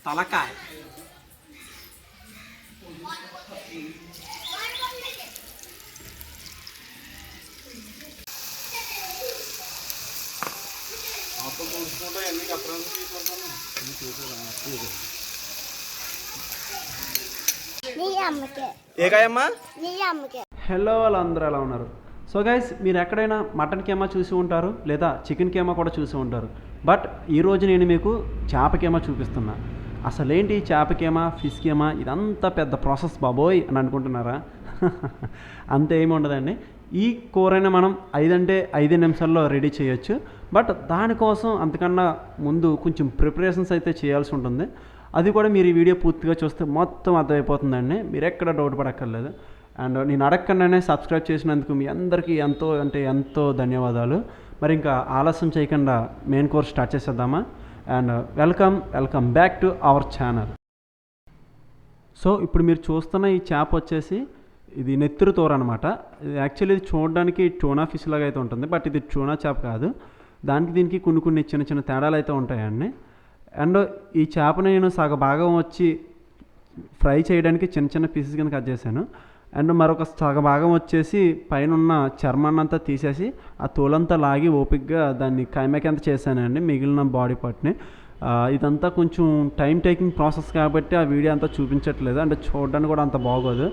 తలకాయ. హలో వాళ్ళందరూ ఎలా ఉన్నారు? సో గైస్, మీరు ఎక్కడైనా మటన్ కీమా చూసి ఉంటారు లేదా చికెన్ కీమా కూడా చూసి ఉంటారు. బట్ ఈరోజు నేను మీకు చేప కీమా చూపిస్తున్నా. అసలేంటి చేప కీమా, ఫిష్ కీమా, ఇదంతా పెద్ద ప్రాసెస్ బాబోయ్ అని అనుకుంటున్నారా? అంతే ఏమి ఉండదండి. ఈ కూరైనా మనం 5 నిమిషాల్లో రెడీ చేయొచ్చు. బట్ దానికోసం అంతకన్నా ముందు కొంచెం ప్రిపరేషన్స్ అయితే చేయాల్సి ఉంటుంది. అది కూడా మీరు ఈ వీడియో పూర్తిగా చూస్తే మొత్తం అర్థమైపోతుందండి. మీరు ఎక్కడ డౌట్ పడక్కర్లేదు. అండ్ నేను అడగకుండానే సబ్స్క్రైబ్ చేసినందుకు మీ అందరికీ ఎంతో ధన్యవాదాలు. మరి ఇంకా ఆలస్యం చేయకుండా మెయిన్ కోర్స్ స్టార్ట్ చేసేద్దామా? And welcome back to our channel. So ఇప్పుడు మీరు చూస్తున్న ఈ చేప వచ్చేసి ఇది నెత్తురు తోర అనమాట. యాక్చువల్లీ ఇది చూడడానికి టూనా ఫిష్ లాగా అయితే ఉంటుంది. బట్ ఇది టూనా చేప కాదు. దీనికి కొన్ని చిన్న తేడాలు అయితే ఉంటాయండి. అండ్ ఈ చేపను నేను సగభాగం వచ్చి ఫ్రై చేయడానికి చిన్న పీసెస్ కింద కట్ చేశాను. అండ్ మరొక సగభాగం వచ్చేసి పైన ఉన్న చర్మాన్ని అంతా తీసేసి ఆ తోలంతా లాగి ఓపిక్గా దాన్ని కైమాకి అంతా చేశానండి, మిగిలిన బాడీ పార్ట్ని. ఇదంతా కొంచెం టైం టేకింగ్ ప్రాసెస్ కాబట్టి ఆ వీడియో అంతా చూపించట్లేదు. అంటే చూడడానికి కూడా అంత బాగోదు.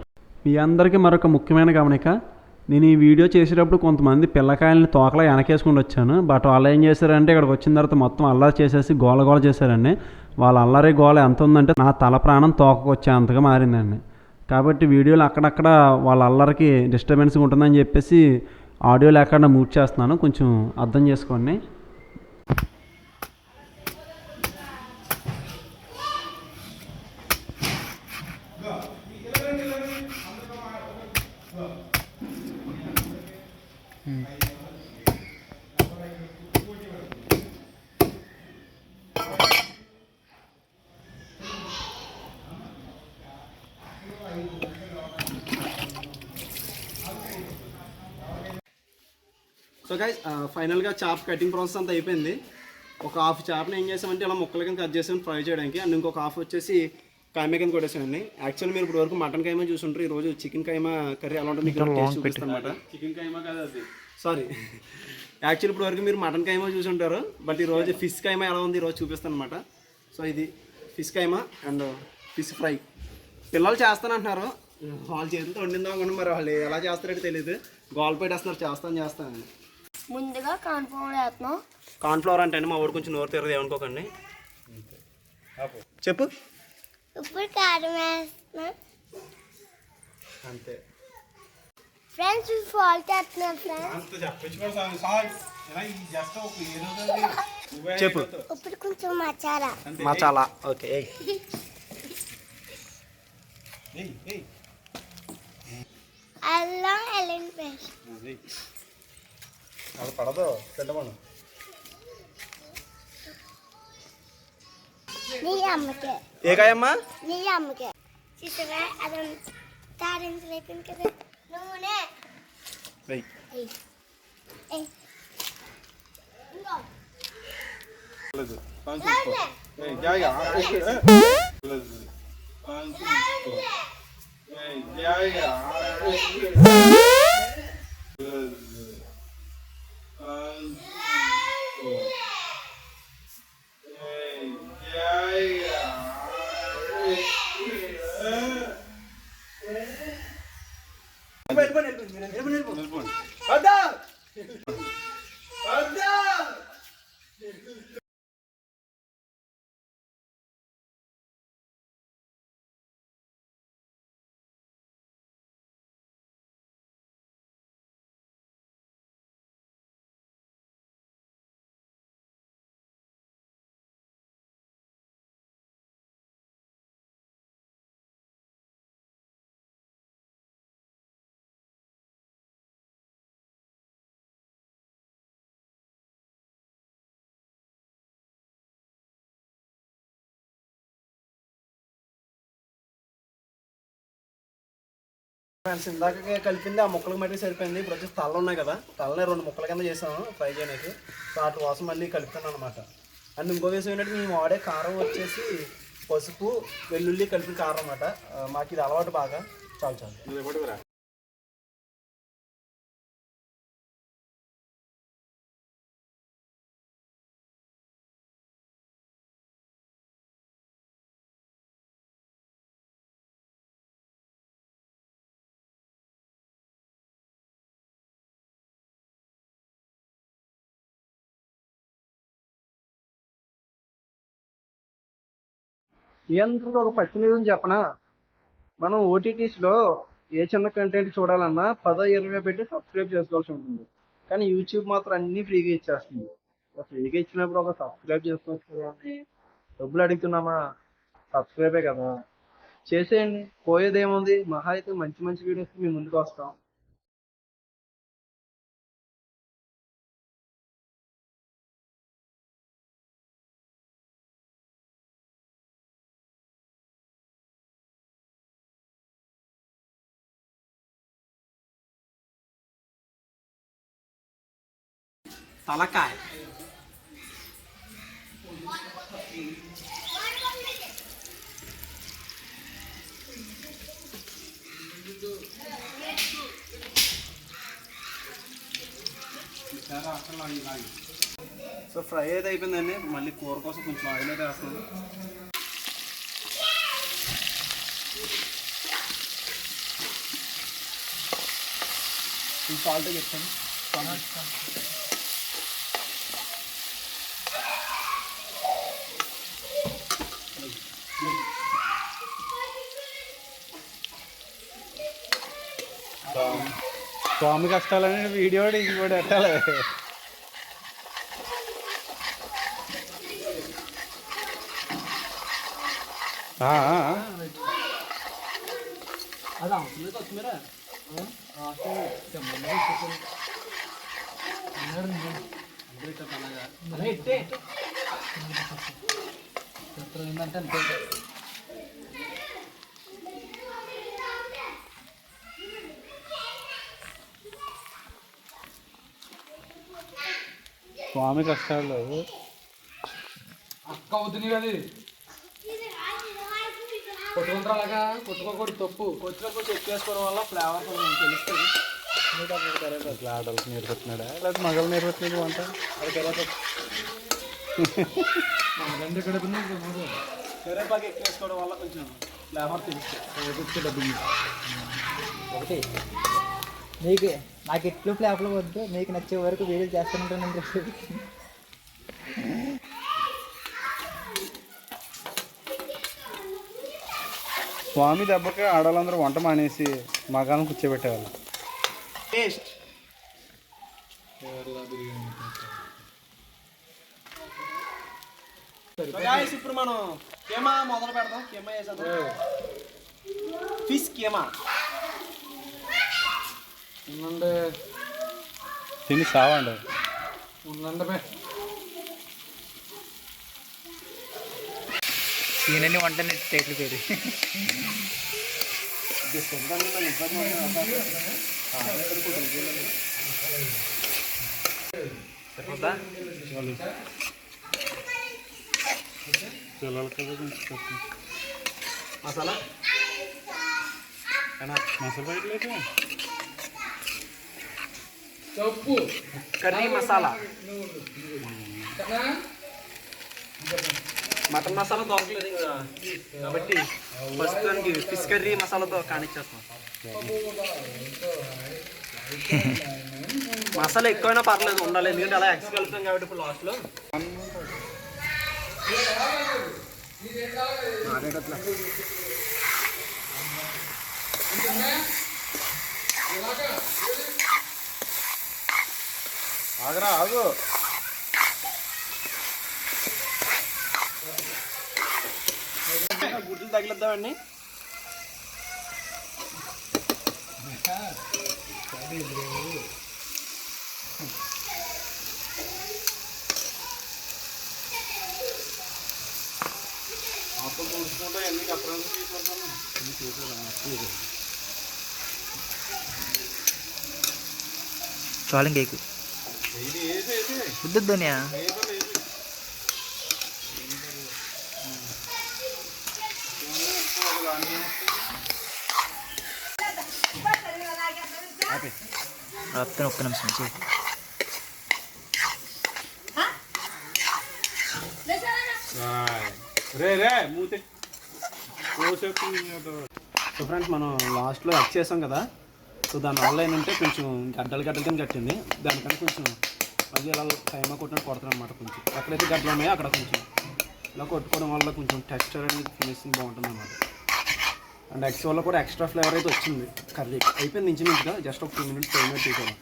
మీ అందరికీ మరొక ముఖ్యమైన గమనిక, నేను ఈ వీడియో చేసేటప్పుడు కొంతమంది పిల్లకాయలని తోకలా వెనకేసుకుని వచ్చాను. బట్ వాళ్ళు ఏం చేశారంటే ఇక్కడికి వచ్చిన తర్వాత మొత్తం అల్లరి చేసేసి గోల చేశారండి. వాళ్ళ అల్లరి గోల ఎంత ఉందంటే నా తల ప్రాణం తోకకు వచ్చే అంతగా మారిందండి. కాబట్టి వీడియోలు అక్కడక్కడ వాళ్ళ అల్లరికి డిస్టర్బెన్స్గా ఉంటుందని చెప్పేసి ఆడియో లేకుండా మ్యూట్ చేస్తున్నాను. కొంచెం అర్థం చేసుకోండి. సో గైస్, ఫైనల్గా చేప కటింగ్ ప్రాసెస్ అంతా అయిపోయింది. ఒక హాఫ్ చేపని ఏం చేసామంటే ఇలా ముక్కల కింద కట్ చేసాము ఫ్రై చేయడానికి. అండ్ ఇంకొక హాఫ్ వచ్చేసి కైమా కింద కొట్టేసానండి. యాక్చువల్లీ మీరు ఇప్పుడు వరకు మటన్ కైమా చూసుంటారు. ఈరోజు చికెన్ కైమా కర్రీ ఎలా ఉంటుంది మీకు టేస్ట్ చూపిస్తాను అనమాట. చికెన్ కైమా కాదు అది, సారీ. యాక్చువల్లీ ఇప్పుడు వరకు మీరు మటన్ కైమా చూసుంటారు. బట్ ఈరోజు ఫిష్ కైమా ఎలా ఉంది ఈరోజు చూపిస్తాను అనమాట. సో ఇది fish keema and fish fry. పిల్లలు చేస్తానంటున్నారు. వాళ్ళు చేతితో వండిందో అనుకోండి, మరి వాళ్ళు ఎలా చేస్తారంటే తెలియదు. గోల్ పెట్టేస్తున్నారు చేస్తాను. ముందుగా కార్న్ఫ్లవర్ వేస్తున్నాం. కార్న్ఫ్లవర్ అంటే అండి మా ఊరు కొంచెం నోరు తెరదు ఏమనుకోకండి. చెప్పు. ఇప్పుడు కారం వేస్తున్నాం అంతే. ఫ్రెండ్స్ ఫాల్ట్ వేస్తున్నాం ఫ్రెండ్స్. చెప్పు. ఇప్పుడు కొంచెం మసాలా. ఓకే. అల్లం ఎల్లుల్లి పేస్ట్. అది పడదు తింటమను. నీ అమ్మకే. ఏ కాయమ్మా? నీ అమ్మకే. చూసావా అదంతా తారించలేపింది కదా. నూనె ఫ్రెండ్స్, ఇందాక కలిపింది ఆ ముక్కలకు మట్టి సరిపోయింది. ఇప్పుడు వచ్చేసి తలలు ఉన్నాయి కదా, తలని 2 ముక్కల కింద చేసాము ఫ్రై చేయడానికి. సో వాటి కోసం మళ్ళీ కలుపుతాను అనమాట. అండ్ ఇంకో విషయం ఏంటంటే మేము వాడే కారం వచ్చేసి పసుపు వెల్లుల్లి కలిపి కారం అన్నమాట. మాకు ఇది అలవాటు బాగా. చాలు చాలు. ఏంటంటే ఒక పచ్చి నిజం చెప్పనా, మనం ఓటీటీస్లో ఏ చిన్న కంటెంట్ చూడాలన్నా 10-20 పెట్టి సబ్స్క్రైబ్ చేసుకోవాల్సి ఉంటుంది. కానీ యూట్యూబ్ మాత్రం అన్నీ ఫ్రీగా ఇచ్చేస్తుంది. ఫ్రీగా ఇచ్చినప్పుడు ఒక సబ్స్క్రైబ్ చేసుకోవచ్చు కదా అని డబ్బులు అడుగుతున్నామా? సబ్స్క్రైబే కదా, చేసేయండి. పోయేదేముంది? మహా అయితే మంచి మంచి వీడియోస్ మీ ముందుకు వస్తాం. తలకాయ సో ఫ్రై అయితే అయిపోయిందండి. మళ్ళీ కూర కోసం కొంచెం ఆయిల్ అయితే వేస్తుంది. సాల్ట్ చెప్తాను. స్వామి కష్టాలని వీడియో ఇంకోటి పెట్టాలి. అది అవసరం లేదు. కొత్తిమీర ఏంటంటే అంతే. స్వామి కష్టాలు అక్క అవుతుంది అది కొట్టుకుంటారా, కొట్టుకోకూడదు, తప్పు. కొత్తిమీర కొంచెం ఎక్కువ వేసుకోవడం వల్ల ఫ్లేవర్ కొంచెం తెలుస్తుంది. అట్లా ఆడలకు నేర్పుతున్నాడా లేకపోతే మగలు నేర్పుతున్నాడు వంట? అది కరివేపాకు కరివేపాకు ఎక్కువ వేసుకోవడం వల్ల కొంచెం ఫ్లేవర్ తెలుస్తుంది. డబ్బులు ఒకటి నీకు నాకు ఎట్లు ఫ్లాప్లో వద్దు, నీకు నచ్చే వరకు వీడియో చేస్తానంటాను. స్వామి దెబ్బకి ఆడవాళ్ళందరూ వంట మానేసి మగాలను కూర్చోబెట్టేవాళ్ళు. టేస్ట్ ఇప్పుడు మనం కీమా మొదలు పెడదాం. కీమా వేసేద్దాం. ఫిష్ కీమా ఉందండి, తిని సావండి. ఉందండి. ఈయనని వంట టేట్లు పేరు మసాలా మసాలా బయటలేదు. తప్పు కర్రీ మసాలా, మటన్ మసాలా దొరకలేదు ఇంకా కాబట్టి ప్రస్తుతానికి ఫిష్ కర్రీ మసాలాతో కానిచ్చేస్తాం. మసాలా ఎక్కువైనా పర్లేదు, ఉండాలి. ఎందుకంటే అలా ఎక్స్ కలుపుతాం కాబట్టి ఇప్పుడు లాస్ట్లో ఆగరా ఆగు. గుడ్లు తగిలిద్దామండి. అప్పుడు చూసుకుంటా ఎన్ని అప్పుడు తీసుకుంటాను. చాలు కేకు వద్దు ధనియా. ఒక్క నిమిషం చేయి. రే మూతే సో ఫ్రెండ్స్ మనం లాస్ట్లో యాడ్ చేసాం కదా, సో దాని వల్ల ఏంటంటే కొంచెం గడ్డలు కింద కట్టింది. దానికన్నా కొంచెం మళ్ళీ ఇలా టైమా కొట్టినట్టు కొడతాను అనమాట. కొంచెం ఎక్కడైతే గడ్డలు ఉన్నాయో అక్కడ కొంచెం ఇలా కొట్టుకోవడం వల్ల కొంచెం టెక్స్చర్ అనేది ఫినిషింగ్ బాగుంటుంది అన్నమాట. అండ్ ఎగ్స్ వల్ల కూడా ఎక్స్ట్రా ఫ్లేవర్ అయితే వచ్చింది కర్రీ. అయిపోయింది ఇంచుమించుగా, జస్ట్ ఒక 2 minutes టైం అయితే తీసాను.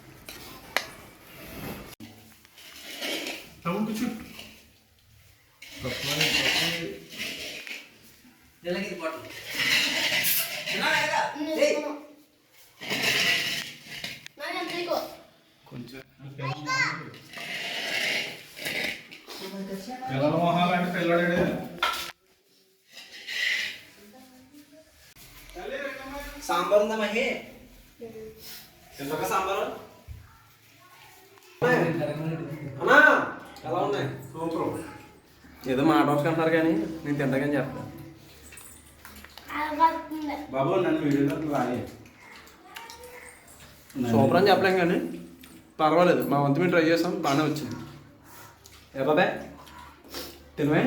కొంచెం పిల్లల మొహాలంటే పిల్లడే. సాంబార్ ఉందా మహి? ఎంత సాంబారు అన్నా? ఎలా ఉన్నాయి? సూపర్. ఏదో మాట్లాడుకు అంటున్నారు కానీ నేను తింటాకని చెప్తాను. బాబు నన్ను వీడియోలో రాయి. సూపర్ అని చెప్పలేం కానీ పర్వాలేదు, మా వంతు మేము ట్రై చేసాం, బాగానే వచ్చింది. ఏ బాబాయ్ తినవే?